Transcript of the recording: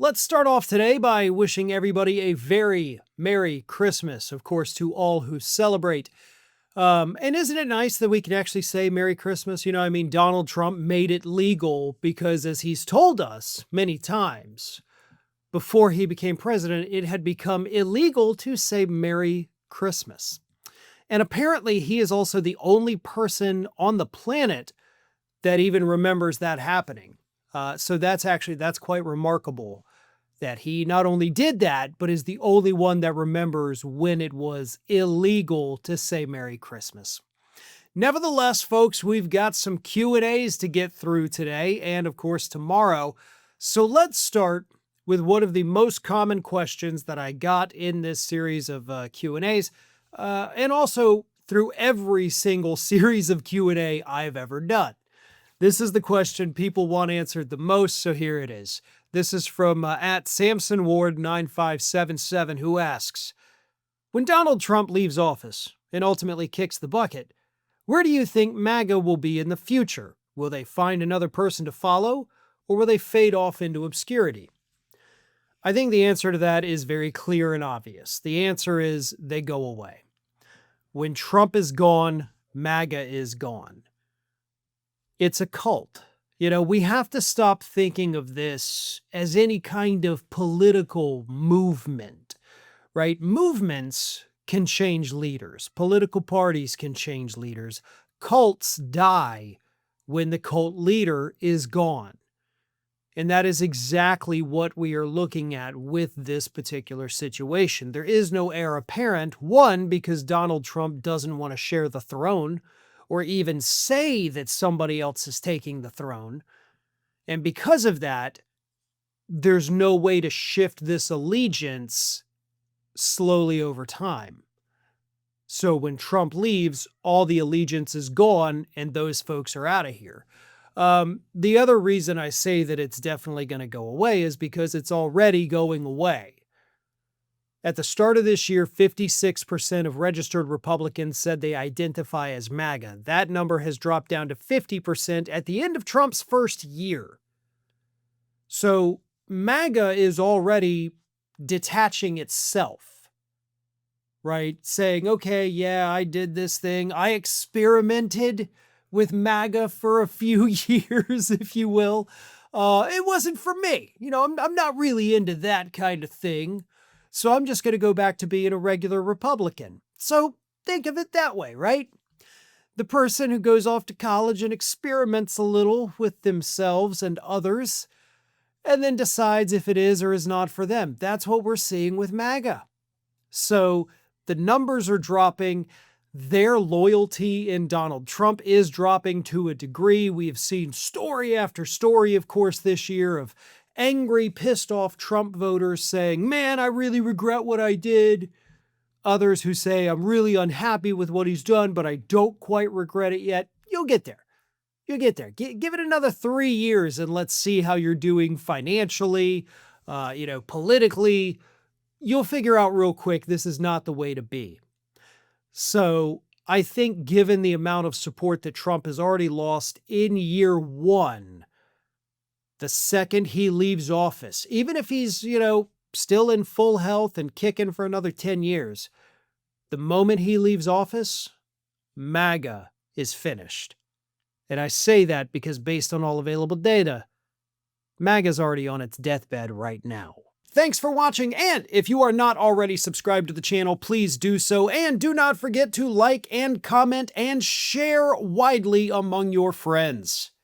Let's start off today by wishing everybody a very Merry Christmas, of course, to all who celebrate. And isn't it nice that we can actually say Merry Christmas? Donald Trump made it legal because, as he's told us many times, before he became president, it had become illegal to say Merry Christmas. And apparently, he is also the only person on the planet that even remembers that happening. So that's quite remarkable that he not only did that, but is the only one that remembers when it was illegal to say Merry Christmas. Nevertheless, folks, we've got some Q&As to get through today and, of course, tomorrow. So let's start with one of the most common questions that I got in this series of Q&As, and also through every single series of Q&A I've ever done. This is the question people want answered the most, so here it is. This is from at SamsonWard9577, who asks, when Donald Trump leaves office and ultimately kicks the bucket, where do you think MAGA will be in the future? Will they find another person to follow, or will they fade off into obscurity? I think the answer to that is very clear and obvious. The answer is they go away. When Trump is gone, MAGA is gone. It's a cult. We have to stop thinking of this as any kind of political movement, right? Movements can change leaders. Political parties can change leaders. Cults die when the cult leader is gone. And that is exactly what we are looking at with this particular situation. There is no heir apparent, one, because Donald Trump doesn't want to share the throne, or even say that somebody else is taking the throne. And because of that, there's no way to shift this allegiance slowly over time. So when Trump leaves, all the allegiance is gone and those folks are out of here. The other reason I say that it's definitely going to go away is because it's already going away. At the start of this year, 56% of registered Republicans said they identify as MAGA. That number has dropped down to 50% at the end of Trump's first year. So MAGA is already detaching itself, right? Saying, okay, yeah, I did this thing. I experimented with MAGA for a few years, if you will. It wasn't for me. I'm not really into that kind of thing. So I'm just going to go back to being a regular Republican. So think of it that way, right? The person who goes off to college and experiments a little with themselves and others, and then decides if it is or is not for them. That's what we're seeing with MAGA. So the numbers are dropping. Their loyalty in Donald Trump is dropping to a degree. We have seen story after story, of course, this year of angry, pissed off Trump voters saying, man, I really regret what I did. Others who say, I'm really unhappy with what he's done, but I don't quite regret it yet. You'll get there. You'll get there. Give it another 3 years and let's see how you're doing financially, politically. You'll figure out real quick this is not the way to be. So I think given the amount of support that Trump has already lost in year one, the second he leaves office, even if he's, still in full health and kicking for another 10 years, the moment he leaves office, MAGA is finished. And I say that because based on all available data, MAGA's already on its deathbed right now. Thanks for watching, and if you are not already subscribed to the channel, please do so, and do not forget to like and comment and share widely among your friends.